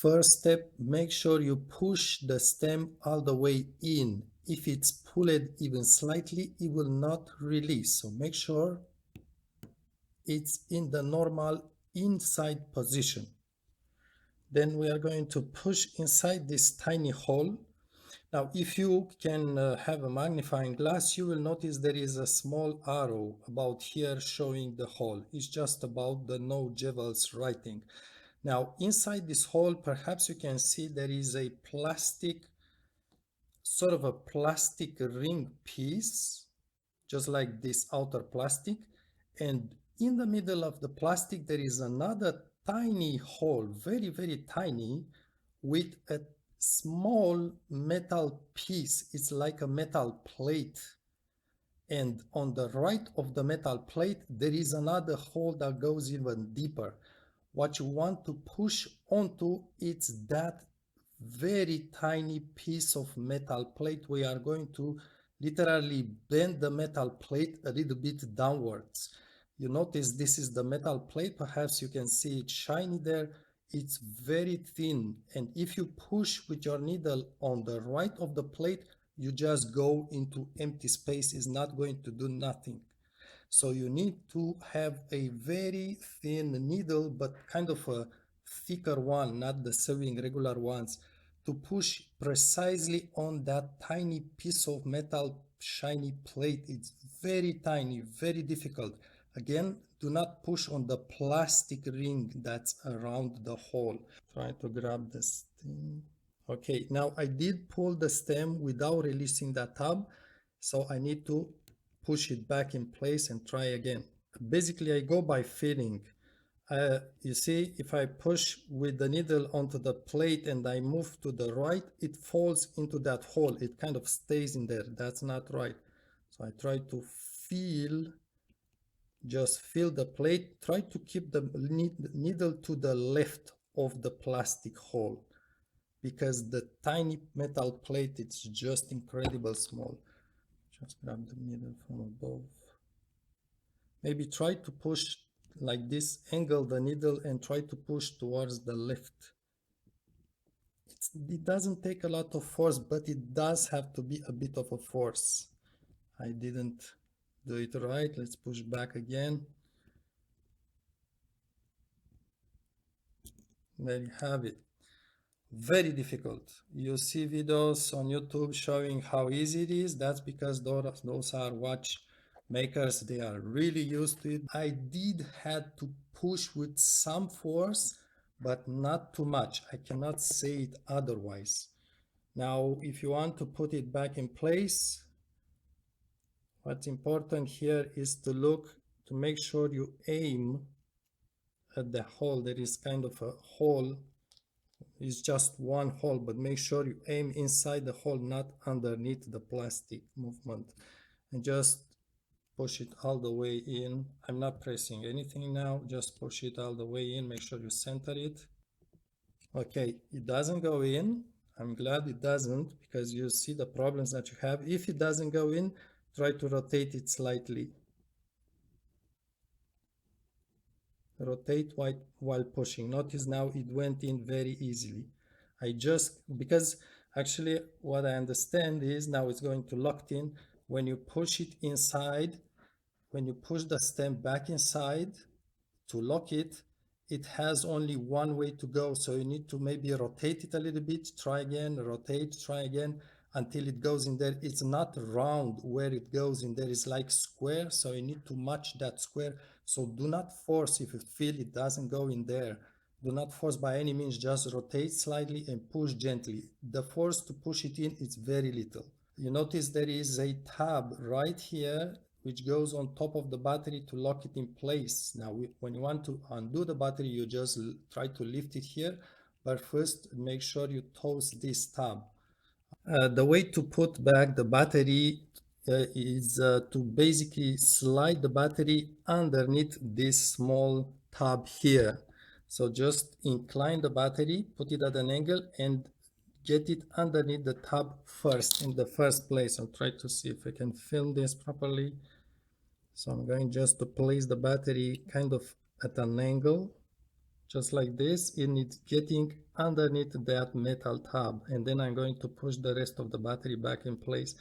First step, make sure you push the stem all the way in. If it's pulled even slightly, it will not release. So make sure it's in the normal inside position. Then we are going to push inside this tiny hole. Now, if you can have a magnifying glass, you will notice there is a small arrow about here showing the hole. It's just about the no Jewels writing. Now, inside this hole, perhaps you can see there is a plastic, sort of a plastic ring piece, just like this outer plastic. And in the middle of the plastic, there is another tiny hole, very, very tiny, with a small metal piece. It's like a metal plate. And on the right of the metal plate, there is another hole that goes even deeper. What you want to push onto, it's that very tiny piece of metal plate. We are going to literally bend the metal plate a little bit downwards. You notice this is the metal plate. Perhaps you can see it shiny there. It's very thin. And if you push with your needle on the right of the plate, you just go into empty space. It's not going to do nothing. So you need to have a very thin needle, but kind of a thicker one, not the sewing regular ones, to push precisely on that tiny piece of metal shiny plate. It's very tiny, very difficult. Again, do not push on the plastic ring that's around the hole. Try to grab this thing. Okay, now I did pull the stem without releasing that tab, so I need to push it back in place and try again. Basically, I go by feeling. You see, if I push with the needle onto the plate and I move to the right, it falls into that hole. It kind of stays in there. That's not right. So I try to feel, just feel the plate. Try to keep the needle to the left of the plastic hole, because the tiny metal plate, it's just incredible small. Just grab the needle from above. Maybe try to push like this, angle the needle and try to push towards the left. It doesn't take a lot of force, but it does have to be a bit of a force. I didn't do it right. Let's push back again. There you have it. Very difficult. You see videos on YouTube showing how easy it is. That's because those are watch makers. They are really used to it. I did had to push with some force, but not too much. I cannot say it otherwise. Now, if you want to put it back in place, what's important here is to look, to make sure you aim at the hole. There is kind of a hole. It's just one hole, but make sure you aim inside the hole, not underneath the plastic movement, and just push it all the way in. I'm not pressing anything now, just push it all the way in. Make sure you center it. Okay, it doesn't go in. I'm glad it doesn't, because you see the problems that you have. If it doesn't go in, try to rotate it slightly. Rotate while pushing. Notice now it went in very easily. Because actually what I understand is now it's going to lock in. When you push it inside, when you push the stem back inside to lock it, it has only one way to go. So you need to maybe rotate it a little bit, try again, rotate, try again, until it goes in there. It's not round where it goes in there, it's like square, so you need to match that square. So do not force. If you feel it doesn't go in there, do not force by any means, just rotate slightly and push gently. The force to push it in is very little. You notice there is a tab right here which goes on top of the battery to lock it in place. Now, when you want to undo the battery, you just try to lift it here, but first make sure you toast this tab. The way to put back the battery is to basically slide the battery underneath this small tab here. So just incline the battery, put it at an angle, and get it underneath the tab first, in the first place. I'll try to see if I can film this properly. So I'm going just to place the battery kind of at an angle, just like this, and it's getting underneath that metal tab. And then I'm going to push the rest of the battery back in place